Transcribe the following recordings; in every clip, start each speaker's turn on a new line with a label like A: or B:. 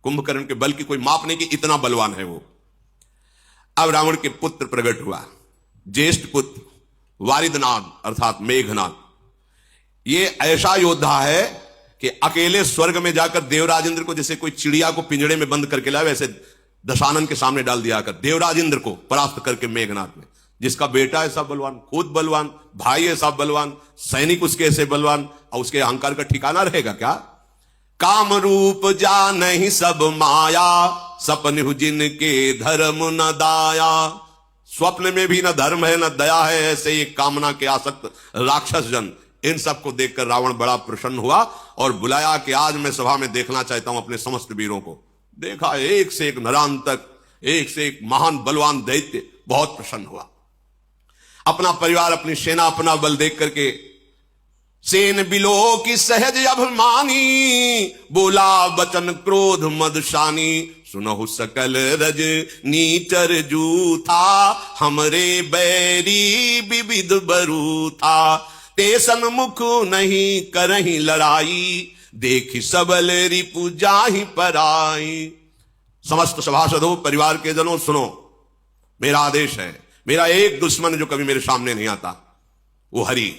A: कुंभकर्ण के बल की कोई माप नहीं कि इतना बलवान है वो। अब रावण के पुत्र प्रकट हुआ, ज्येष्ठ पुत्र वारिदनाग अर्थात मेघनाद। ये ऐसा योद्धा है कि अकेले स्वर्ग में जाकर देवराज इंद्र को, जैसे कोई चिड़िया को पिंजड़े में बंद करके लाए, वैसे दशानन के सामने डाल दिया कर देवराज इंद्र को परास्त करके मेघनाद में। जिसका बेटा ऐसा बलवान, खुद बलवान, भाई ऐसा बलवान, सैनिक उसके ऐसे बलवान, और उसके अहंकार का ठिकाना रहेगा क्या? काम रूप जा नहीं सब माया, सपन जिनके धर्म न दाया। स्वप्न में भी न धर्म है न दया है, ऐसे ये कामना के आसक्त राक्षस जन। इन सबको देखकर रावण बड़ा प्रसन्न हुआ और बुलाया कि आज मैं सभा में देखना चाहता हूं अपने समस्त वीरों को। देखा एक से एक नरांतक, एक से एक महान बलवान दैत्य, बहुत प्रसन्न हुआ। अपना परिवार, अपनी सेना, अपना बल देख करके सेन बिलो की सहज अभिमानी, बोला बचन क्रोध मदशानी। सुनहु सकल रज नीचर जूथा, हमरे बैरी विविध बरू था। ते सन्मुख नहीं करही लड़ाई, देखी सबल रिपु जाहि पराई। समस्त सभासदों, परिवार के जनों, सुनो, मेरा आदेश है। मेरा एक दुश्मन जो कभी मेरे सामने नहीं आता, वो हरि।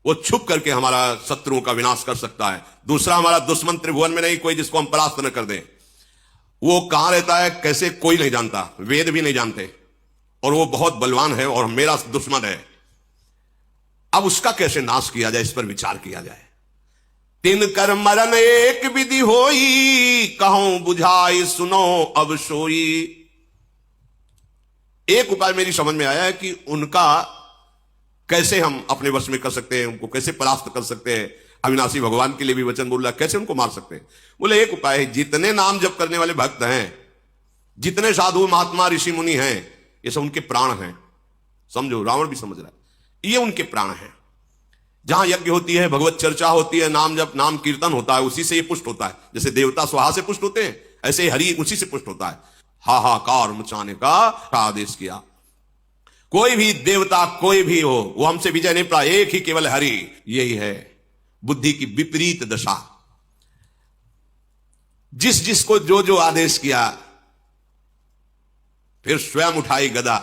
A: वो छुप करके हमारा शत्रुओं का विनाश कर सकता है। दूसरा हमारा दुश्मन त्रिभुवन में नहीं कोई जिसको हम परास्त न कर दें। वो कहां रहता है, कैसे, कोई नहीं जानता, वेद भी नहीं जानते, और वो बहुत बलवान है और मेरा दुश्मन है। अब उसका कैसे नाश किया जाए, इस पर विचार किया जाए। तिन कर मरण एक विधि होई, कहूं बुझाई सुनो अब सोई। एक उपाय मेरी समझ में आया है कि उनका कैसे हम अपने वश में कर सकते हैं, उनको कैसे परास्त कर सकते हैं। अविनाशी भगवान के लिए भी वचन बोल रहा, कैसे उनको मार सकते हैं। बोले एक उपाय है, जितने नाम जप करने वाले भक्त हैं, जितने साधु महात्मा ऋषि मुनि हैं, ये सब उनके प्राण हैं। समझो, रावण भी समझ रहा है, ये उनके प्राण हैं। जहां यज्ञ होती है, भगवत चर्चा होती है, नाम जप, नाम कीर्तन होता है, उसी से ये पुष्ट होता है। जैसे देवता स्वाहा से पुष्ट होते हैं, ऐसे हरि उसी से पुष्ट होता है। हाहाकार मचाने का आदेश किया। कोई भी देवता, कोई भी हो, वो हमसे विजय नहीं पाया, एक ही केवल हरि। यही है बुद्धि की विपरीत दशा। जिस जिसको जो जो आदेश किया, फिर स्वयं उठाई गदा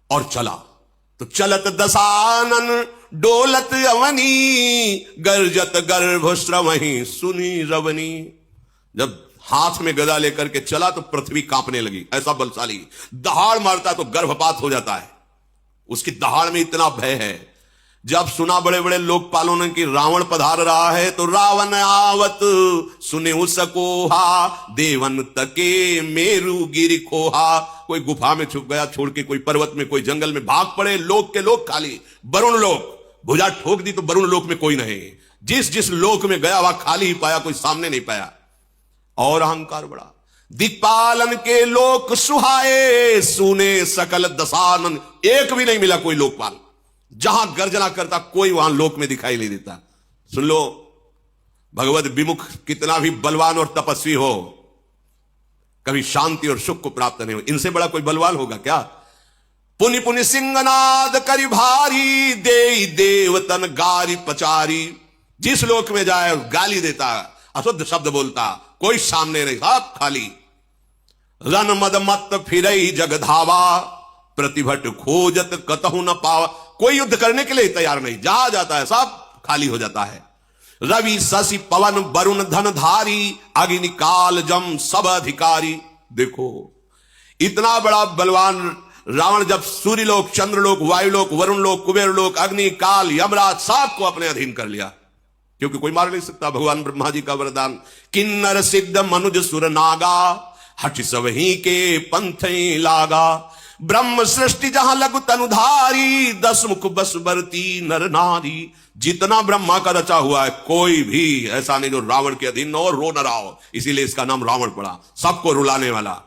A: और चला। तो चलत दशानन डोलत अवनी, गर्जत गर्भ श्रवही सुनी रवनी। जब हाथ में गदा लेकर के चला तो पृथ्वी कांपने लगी, ऐसा बलशाली। दहाड़ मारता तो गर्भपात हो जाता है, उसकी दहाड़ में इतना भय है। जब सुना बड़े बड़े लोकपालों ने कि रावण पधार रहा है, तो रावण आवत सुने सकोहा, देवन तके मेरु गिर खोहा। कोई गुफा में छुप गया छोड़ के, कोई पर्वत में, कोई जंगल में, भाग पड़े। लोक के लोक खाली, वरुण लोक भुजा ठोक दी तो वरुण लोक में कोई नहीं। जिस जिस लोक में गया वह खाली ही पाया, कोई सामने नहीं पाया। और अहंकार बड़ा। दिक्पालन के लोक सुहाए, सुने सकल दशानन। एक भी नहीं मिला कोई लोकपाल, जहां गर्जना करता कोई वहां लोक में दिखाई नहीं देता। सुन लो, भगवत विमुख कितना भी बलवान और तपस्वी हो, कभी शांति और सुख को प्राप्त नहीं हो। इनसे बड़ा कोई बलवान होगा क्या? पुनि पुनि सिंहनाद करी भारी, दे देवतन गारी पचारी। जिस लोक में जाए गाली देता, अशुद्ध शब्द बोलता, कोई सामने नहीं, सब खाली। रन मद मत फिरई जगधावा, प्रतिभट खोजत कतहु न पावा। कोई युद्ध करने के लिए तैयार नहीं, जहां जाता है सब खाली हो जाता है। रवि शशि पवन वरुण धनधारी, अग्नि काल जम सब अधिकारी। देखो इतना बड़ा बलवान रावण, जब सूर्यलोक, चंद्रलोक, वायुलोक, वरुण लोक, कुबेर लोक, अग्नि काल, यमराज सबको अपने अधीन कर लिया, क्योंकि कोई मार नहीं सकता। भगवान ब्रह्मा जी का वरदान, किन्नर सिद्ध मनुज सुर नागा, हठ सबही के पंथ लागा। ब्रह्म सृष्टि जहां लघु तनुधारी, 10 मुख बस बरती नर नारी। जितना ब्रह्मा का रचा हुआ है, कोई भी ऐसा नहीं जो रावण के अधीन और रो न रहा हो। इसीलिए इसका नाम रावण पड़ा, सबको रुलाने वाला।